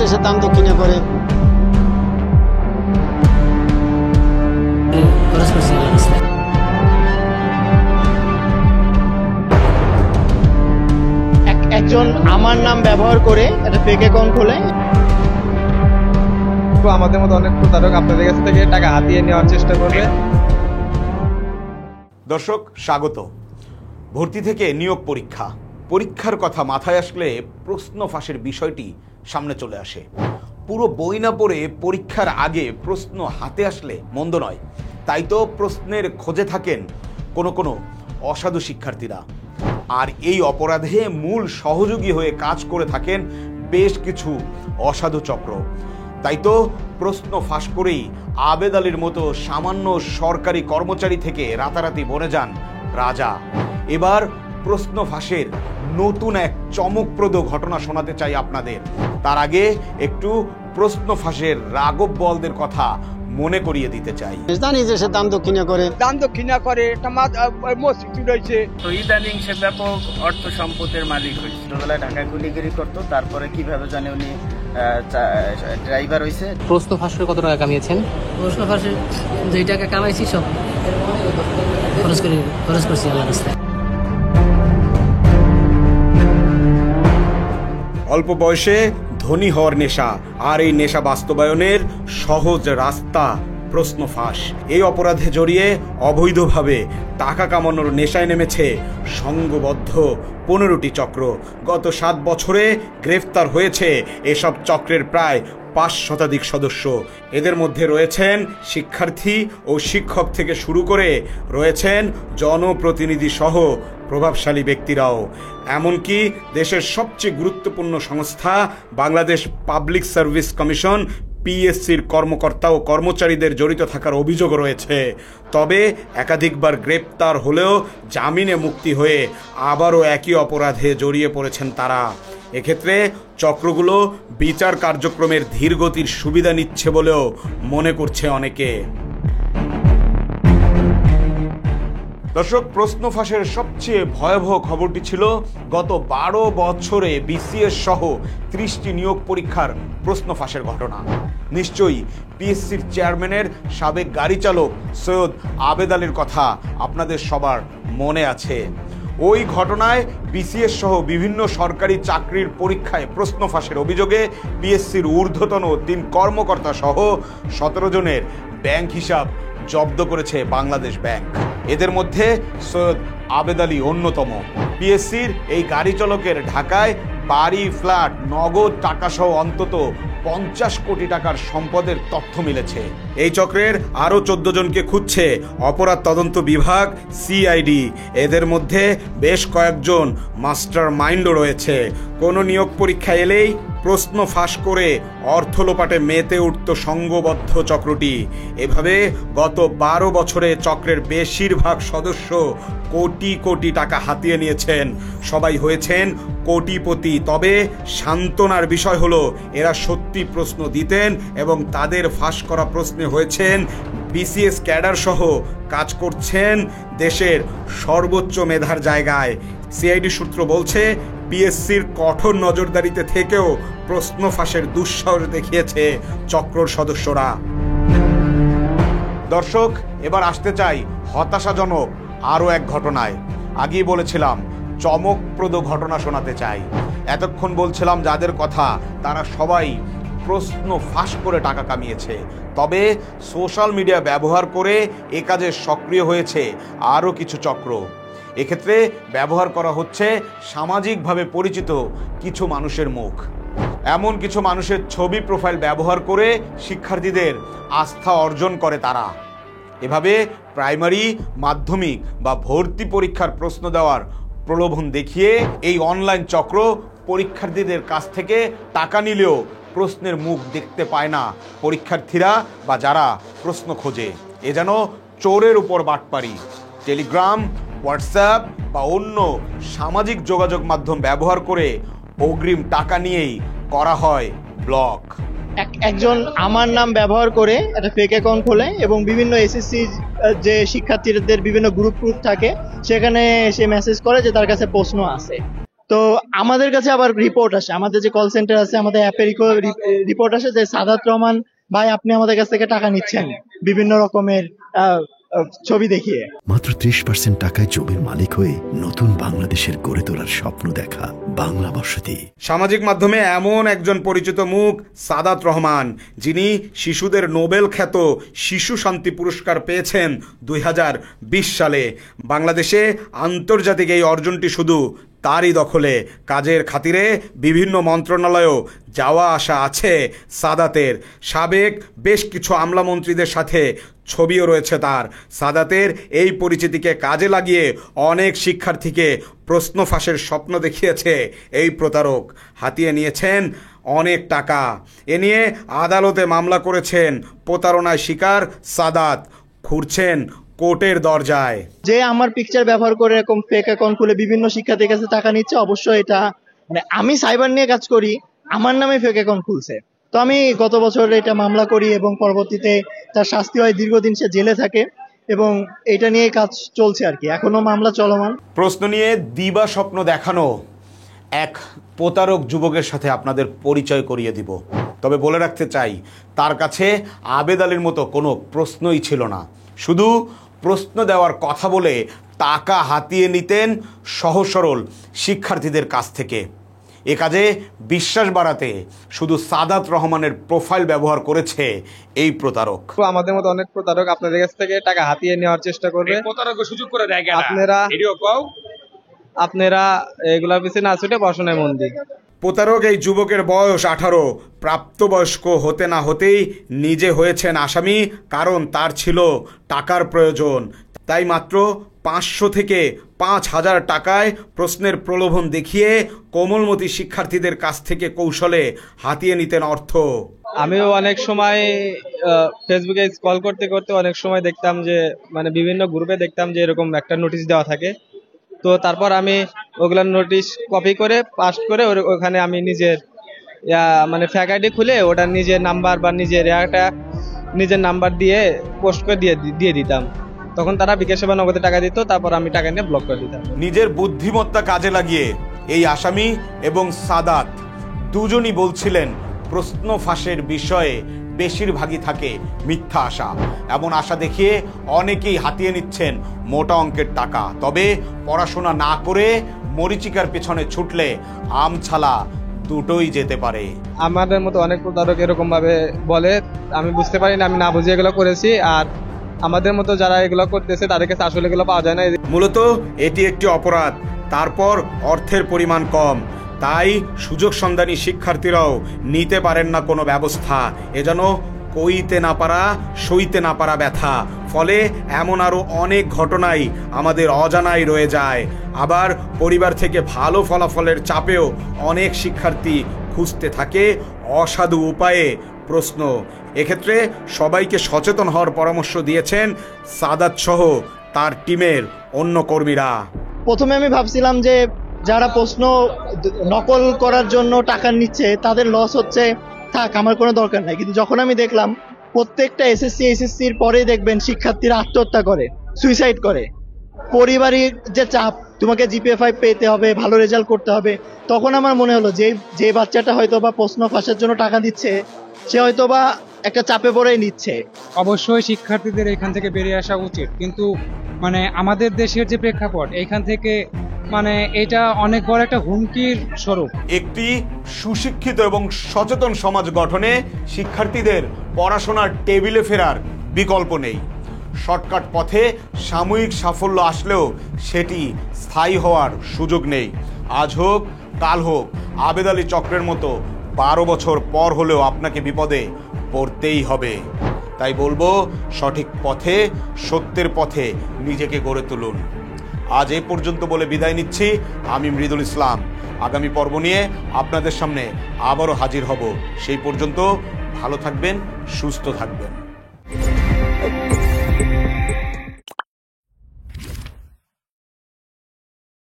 যে সে দান দক্ষিণা করে। একজন আমার নাম ব্যবহার করে একটা ফেক অ্যাকাউন্ট খোলে। আমাদের মতো অনেক প্রতারক আপনাদের কাছ থেকে টাকা হাতিয়ে নেওয়ার চেষ্টা করবে। দর্শক স্বাগত। ভর্তি থেকে নিয়োগ পরীক্ষার কথা মাথায় আসলে প্রশ্ন ফাঁসের বিষয়টি সামনে চলে আসে। পুরো বই না পড়ে পরীক্ষার আগে প্রশ্ন হাতে আসলে মন্দ নয়, তাই তো প্রশ্নের খোঁজে থাকেন কোনো অসাধু শিক্ষার্থীরা। আর এই অপরাধে মূল সহযোগী হয়ে কাজ করে থাকেন বেশ কিছু অসাধু চক্র। তাই তো প্রশ্ন ফাঁস করেই আবেদ আলীর মতো সামান্য সরকারি কর্মচারী থেকে রাতারাতি বনে যান রাজা। এবার প্রশ্ন ফাঁসের নতুন এক চমকপ্রদ ঘটনা শোনাতে চাই আপনাদের। তার আগে একটু প্রশ্ন ফাঁসের রাঘব বোয়ালদের কথা মনে করিয়ে দিতে চাই। জানি যে সে দান দক্ষিণা করে মসজিদ রয়েছে, তো ইদানিং সে ব্যাপক অর্থ সম্পদের মালিক হয়েছে। ছোটবেলায় ঢাকায় কুলিগিরি করতো, তারপরে কিভাবে জানে উনি ড্রাইভার হয়েছে। প্রশ্ন ফাঁসের কত টাকা কামিয়েছেন? প্রশ্ন ফাঁসে যেই টাকা কামাইছি সব খরচ করছি আল্লাহর রাস্তায়। অল্প বয়সে ধনী হওয়ার নেশা, আর এই নেশা বাস্তবায়নের সহজ রাস্তা প্রশ্ন ফাঁস। এই অপরাধে জড়িয়ে অবৈধভাবে টাকা কামানোর নেশায় নেমেছে সংঘবদ্ধ 15টি চক্র। গত 7 বছরে গ্রেফতার হয়েছে এসব চক্রের প্রায় 5 শতাধিক সদস্য। এদের মধ্যে রয়েছেন শিক্ষার্থী ও শিক্ষক থেকে শুরু করে রয়েছেন জনপ্রতিনিধি সহ প্রভাবশালী ব্যক্তিরাও। এমনকি দেশের সবচেয়ে গুরুত্বপূর্ণ সংস্থা বাংলাদেশ পাবলিক সার্ভিস কমিশন পিএসসির কর্মকর্তা ও কর্মচারীদের জড়িত থাকার অভিযোগ রয়েছে। তবে একাধিকবার গ্রেপ্তার হলেও জামিনে মুক্তি হয়ে আবারও একই অপরাধে জড়িয়ে পড়েছেন তারা। এক্ষেত্রে চক্রগুলো বিচার কার্যক্রমের ধীরগতির সুবিধা নিচ্ছে বলেও মনে করছে অনেকে। দর্শক, প্রশ্ন ফাঁসের সবচেয়ে ভয়াবহ খবরটি ছিল গত 12 বছরে বিসিএস সহ 30টি নিয়োগ পরীক্ষার প্রশ্ন ফাঁসের ঘটনা। নিশ্চয়ই পিএসসির চেয়ারম্যানের সাবেক গাড়ি চালক সৈয়দ আবেদ আলীর কথা আপনাদের সবার মনে আছে। ওই ঘটনায় বিসিএস সহ বিভিন্ন সরকারি চাকরির পরীক্ষায় প্রশ্ন ফাঁসের অভিযোগে পিএসসির ঊর্ধ্বতন 3 কর্মকর্তা সহ 17 জনের ব্যাংক হিসাব জব্দ করেছে বাংলাদেশ ব্যাংক। এদের মধ্যে সৈয়দ আবেদ আলী অন্যতম। পিএসসির এই গাড়ি চালকের ঢাকায় বাড়ি, ফ্ল্যাট, নগদ টাকা সহ অন্তত 50 কোটি টাকার সম্পদের তথ্য মিলেছে। এই চক্রের আরও 14 জনকে খুঁজছে অপরাধ তদন্ত বিভাগ সিআইডি। এদের মধ্যে বেশ কয়েকজন মাস্টার মাইন্ডও রয়েছে। কোনো নিয়োগ পরীক্ষা এলেই প্রশ্ন ফাঁস করে অর্থ লোপাটে মেতে উঠত সংঘবদ্ধ চক্রটি। এভাবে গত 12 বছরে চক্রের বেশিরভাগ সদস্য কোটি কোটি টাকা হাতিয়ে নিয়েছেন। সবাই হয়েছেন কোটিপতি। তবে সান্ত্বনার বিষয় হলো এরা সত্যি প্রশ্ন দিতেন এবং তাদের ফাঁস করা প্রশ্নে হয়েছেন বিসিএস ক্যাডার সহ কাজ করছেন দেশের সর্বোচ্চ মেধার জায়গায়। সিআইডি সূত্র বলছে পিএসসির কঠোর নজরদারিতে থেকেও প্রশ্ন ফাঁসের দুঃসাহস দেখিয়েছে চক্রর সদস্যরা। দর্শক, এবার আসতে চাই হতাশাজনক আরও এক ঘটনায়। আগেই বলেছিলাম চমকপ্রদ ঘটনা শোনাতে চাই। এতক্ষণ বলছিলাম যাদের কথা তারা সবাই প্রশ্ন ফাঁস করে টাকা কামিয়েছে। তবে সোশ্যাল মিডিয়া ব্যবহার করে এ কাজে সক্রিয় হয়েছে আরও কিছু চক্র। এক্ষেত্রে ব্যবহার করা হচ্ছে সামাজিকভাবে পরিচিত কিছু মানুষের মুখ। এমন কিছু মানুষের ছবি প্রোফাইল ব্যবহার করে শিক্ষার্থীদের আস্থা অর্জন করে তারা। এভাবে প্রাইমারি, মাধ্যমিক বা ভর্তি পরীক্ষার প্রশ্ন দেওয়ার প্রলোভন দেখিয়ে এই অনলাইন চক্র পরীক্ষার্থীদের কাছ থেকে টাকা নিলেও প্রশ্নের মুখ দেখতে পায় না পরীক্ষার্থীরা বা যারা প্রশ্ন খোঁজে। এ যেন চোরের উপর বাটপারি। টেলিগ্রাম, হোয়াটসঅ্যাপ বা অন্য সামাজিক যোগাযোগ মাধ্যম ব্যবহার করে অগ্রিম টাকা নিয়েই করা হয় ব্লক। একজন আমার নাম ব্যবহার করে একটা ফেক অ্যাকাউন্ট খোলে এবং বিভিন্ন এসএসসি যে শিক্ষার্থীদের বিভিন্ন গ্রুপ থাকে সেখানে সে মেসেজ করে যে তার কাছে প্রশ্ন আছে। তো আমাদের কাছে আবার রিপোর্ট আসে, আমাদের যে কল সেন্টার আছে, আমাদের অ্যাপে রিপোর্ট আসে যে সাদাত রহমান ভাই আপনি আমাদের কাছ থেকে টাকা নিচ্ছেন বিভিন্ন রকমের ছবি দেখিয়ে। মাত্র 30% টাকায় জমির মালিক হয়ে নতুন বাংলাদেশের গড়ে তোলার স্বপ্ন দেখা বাংলা বসতি। সামাজিক মাধ্যমে এমন একজন পরিচিত মুখ সাদাত রহমান, যিনি শিশুদের নোবেল খ্যাত শিশু শান্তি পুরস্কার পেয়েছেন 2020 সালে। বাংলাদেশে আন্তর্জাতিক এই অর্জনটি শুধু তারই দখলে। কাজের খাতিরে বিভিন্ন মন্ত্রণালয়েও যাওয়া আসা আছে সাদাতের। সাবেক বেশ কিছু আমলামন্ত্রীদের সাথে ছবিও রয়েছে তার। সাদাতের এই পরিচিতিকে কাজে লাগিয়ে অনেক শিক্ষার্থীকে প্রশ্ন ফাঁসের স্বপ্ন দেখিয়েছে এই প্রতারক। হাতিয়ে নিয়েছেন অনেক টাকা। এ নিয়ে আদালতে মামলা করেছেন প্রতারণায় শিকার সাদাত। ঘুরছেন কোর্টের দরজায়। যে আমার পিকচার ব্যবহার করে এরকম ফেক অ্যাকাউন্ট খুলে বিভিন্ন শিক্ষার্থীর কাছে টাকা নিচ্ছে, অবশ্যই এটা মানে আমি সাইবার নিয়ে কাজ করি, আমার নামে ফেক অ্যাকাউন্ট খুলছে। তো আমি গত বছর এটা মামলা করি এবং পরবর্তীতে তার শাস্তি হয়, দীর্ঘদিন সে জেলে থাকে এবং এটা নিয়ে কাজ চলছে আর কি, এখনো মামলা চলমান। প্রশ্ন নিয়ে দিবা স্বপ্ন দেখানো এক প্রতারক যুবকের সাথে আপনাদের পরিচয় করিয়ে দিব। তবে বলে রাখতে চাই, তার কাছে আবেদ আলীর মতো কোনো প্রশ্নই ছিল না। শুধু প্রশ্ন দেওয়ার কথা বলে টাকা হাতিয়ে নিতেন সহজ সরল শিক্ষার্থীদের কাছ থেকে। এ কাজে বিশ্বাস বাড়াতে শুধু সাদাত রহমানের প্রোফাইল ব্যবহার করেছে এই প্রতারক। আমাদের মতো অনেক প্রতারক আপনাদের কাছ থেকে টাকা হাতিয়ে নেওয়ার চেষ্টা করবে। আপনারা এগুলোর পিছনে না ছুটে পড়াশোনায় মন দিন। প্রতারক এই যুবকের বয়স 18, প্রাপ্তবয়স্ক হতে না হতেই নিজে হয়েছেন আসামি। কারণ তার ছিল টাকার প্রয়োজন, তাই মাত্র 500 থেকে 5000 টাকায় প্রশ্নের প্রলোভন দেখিয়ে কোমলমতি শিক্ষার্থীদের কাছ থেকে কৌশলে হাতিয়ে নিতেন অর্থ। আমিও অনেক সময় ফেসবুকে স্ক্রল করতে করতে অনেক সময় দেখতাম যে মানে বিভিন্ন গ্রুপে দেখতাম যে এরকম একটা নোটিশ দেওয়া থাকে। তো তারপর আমি ওগুলোর নোটিশ কপি করে পাস্ট করে ওখানে আমি নিজের মানে ফ্যাক আইডি খুলে ওটা নিজের নাম্বার বা নিজের নাম্বার দিয়ে পোস্ট করে দিয়ে দিতাম। তখন তারা বিকাশে বা নগদে টাকা দিত, তারপর আমি টাকা নিয়ে ব্লক করে দিতাম। নিজের বুদ্ধিমত্তা কাজে লাগিয়ে এই আসামি এবং সাদাত দুজনই বলছিলেন প্রশ্ন ফাঁসের বিষয়ে বেশিরভাগই থাকে মিথ্যা আশা। এমন আশা দেখিয়ে অনেকেই হাতিয়ে নিচ্ছেন মোটা অঙ্কের টাকা। তবে পড়াশোনা না করে মরিচিকার পেছনে ছুটলে আম ছালা দুটোই যেতে পারে। আমাদের মতো অনেক প্রতারক এরকম ভাবে বলে, আমি বুঝতে পারি না, আমি না বুঝে এগুলো করেছি। আর আমাদের মতো যারা এগুলো করতেছে তাদের কাছে আসলে এগুলো পাওয়া যায় না। মূলত এটি একটি অপরাধ, তারপর অর্থের পরিমাণ কম, তাই সুযোগ সন্ধানী শিক্ষার্থীরাও নিতে পারেন না কোনো ব্যবস্থা। এ যেন কইতে না পারা সইতে না পারা ব্যথা। ফলে এমন আরও অনেক ঘটনাই আমাদের অজানাই রয়ে যায়। আবার পরিবার থেকে ভালো ফলাফলের চাপেও অনেক শিক্ষার্থী খুঁজতে থাকে অসাধু উপায়ে প্রশ্ন। এক্ষেত্রে সবাইকে সচেতন হওয়ার পরামর্শ দিয়েছেন সাদাত সহ তার টিমের অন্য কর্মীরা। প্রথমে আমি ভাবছিলাম যে যারা প্রশ্ন নকল করার জন্য টাকা নিচ্ছে তাদের লস হচ্ছে, থাক আমার কোনো দরকার নাই। কিন্তু যখন আমি দেখলাম প্রত্যেকটা এসএসসির পরেই দেখবেন শিক্ষার্থীরা আত্মহত্যা করে, সুইসাইড করে, পারিবারিক যে চাপ, তোমাকে জিপিএ 5 পেতে হবে, ভালো রেজাল্ট করতে হবে, তখন আমার মনে হলো যে বাচ্চাটা হয়তো বা প্রশ্ন ফাঁসের জন্য টাকা দিচ্ছে সে হয়তো বা একটা চাপে পড়েই নিচ্ছে। অবশ্যই শিক্ষার্থীদের এখান থেকে বেরিয়ে আসা উচিত, কিন্তু মানে আমাদের দেশের যে প্রেক্ষাপট এখান থেকে মানে এটা অনেক বড় একটা হুমকির স্বরূপ। একটি সুশিক্ষিত এবং সচেতন সমাজ গঠনে শিক্ষার্থীদের পড়াশোনার টেবিলে ফেরার বিকল্প নেই। শর্টকাট পথে সাময়িক সাফল্য আসলেও সেটি স্থায়ী হওয়ার সুযোগ নেই। আজ হোক কাল হোক, আবেদ আলী চক্রের মতো 12 বছর পর হলেও আপনাকে বিপদে পড়তেই হবে। তাই বলবো, সঠিক পথে সত্যের পথে নিজেকে গড়ে তুলুন। আজ এই পর্যন্ত বলে বিদায় নিচ্ছি। আমি মৃদুল ইসলাম। আগামী পর্ব নিয়ে আপনাদের সামনে আবারও হাজির হব। সেই পর্যন্ত ভালো থাকবেন, সুস্থ থাকবেন।